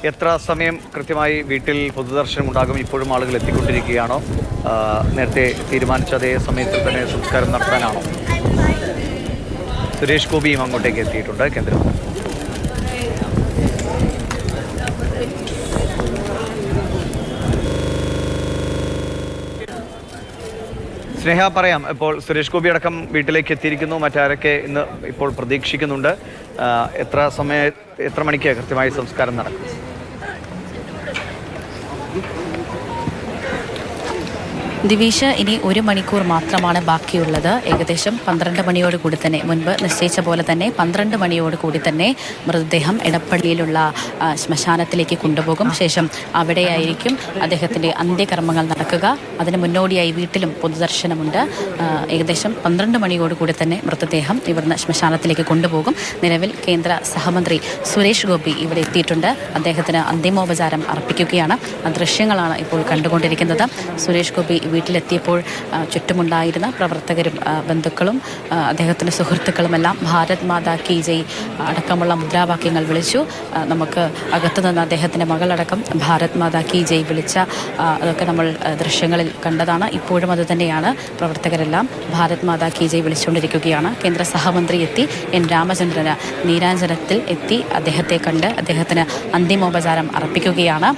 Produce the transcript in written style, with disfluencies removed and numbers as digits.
എത്ര സമയം കൃത്യമായി വീട്ടിൽ പൊതുദർശനം ഉണ്ടാകും? ഇപ്പോഴും ആളുകൾ എത്തിക്കൊണ്ടിരിക്കുകയാണോ? നേരത്തെ തീരുമാനിച്ച അതേ സമയത്തിൽ തന്നെ സംസ്കാരം നടത്താനാണോ? സുരേഷ് ഗോപിയും അങ്ങോട്ടേക്ക് എത്തിയിട്ടുണ്ട്. കേന്ദ്രമന്ത്രി സ്നേഹ പറയാം. ഇപ്പോൾ സുരേഷ് ഗോപി അടക്കം വീട്ടിലേക്ക് എത്തിയിരിക്കുന്നു. മറ്റാരൊക്കെ ഇന്ന് ഇപ്പോൾ പ്രതീക്ഷിക്കുന്നുണ്ട്? എത്ര മണിക്ക് കൃത്യമായി സംസ്കാരം നടക്കും? ദിവിഷ്, ഇനി 1 മണിക്കൂർ മാത്രമാണ് ബാക്കിയുള്ളത്. ഏകദേശം 12 മണിയോട് കൂടി തന്നെ, മുൻപ് നിശ്ചയിച്ച പോലെ തന്നെ 12 മണിയോട് കൂടി തന്നെ മൃതദേഹം എടപ്പള്ളിയിലുള്ള ശ്മശാനത്തിലേക്ക് കൊണ്ടുപോകും. ശേഷം അവിടെയായിരിക്കും അദ്ദേഹത്തിൻ്റെ അന്ത്യകർമ്മങ്ങൾ നടക്കുക. അതിന് മുന്നോടിയായി വീട്ടിലും പൊതുദർശനമുണ്ട്. ഏകദേശം 12 മണിയോട് കൂടി തന്നെ മൃതദേഹം ഇവിടുന്ന് ശ്മശാനത്തിലേക്ക് കൊണ്ടുപോകും. നിലവിൽ കേന്ദ്ര സഹമന്ത്രി സുരേഷ് ഗോപി ഇവിടെ എത്തിയിട്ടുണ്ട്. അദ്ദേഹത്തിന് അന്തിമോപചാരം അർപ്പിക്കുകയാണ്. ആ ദൃശ്യങ്ങളാണ് ഇപ്പോൾ കണ്ടുകൊണ്ടിരിക്കുന്നത്. സുരേഷ് ഗോപി വീട്ടിലെത്തിയപ്പോൾ ചുറ്റുമുണ്ടായിരുന്ന പ്രവർത്തകരും ബന്ധുക്കളും അദ്ദേഹത്തിൻ്റെ സുഹൃത്തുക്കളുമെല്ലാം ഭാരത് മാതാ കി ജയ് അടക്കമുള്ള മുദ്രാവാക്യങ്ങൾ വിളിച്ചു. നമുക്ക് അകത്തുനിന്ന് അദ്ദേഹത്തിൻ്റെ മകളടക്കം ഭാരത് മാതാ കി ജയ് വിളിച്ച അതൊക്കെ നമ്മൾ ദൃശ്യങ്ങളിൽ കണ്ടതാണ്. ഇപ്പോഴും അത് തന്നെയാണ്. പ്രവർത്തകരെല്ലാം ഭാരത് മാതാ കി ജയ് വിളിച്ചുകൊണ്ടിരിക്കുകയാണ്. കേന്ദ്ര സഹമന്ത്രി എത്തി. എൻ രാമചന്ദ്രന് നീരാഞ്ജനത്തിൽ എത്തി അദ്ദേഹത്തെ കണ്ട് അദ്ദേഹത്തിന് അന്തിമോപചാരം അർപ്പിക്കുകയാണ്.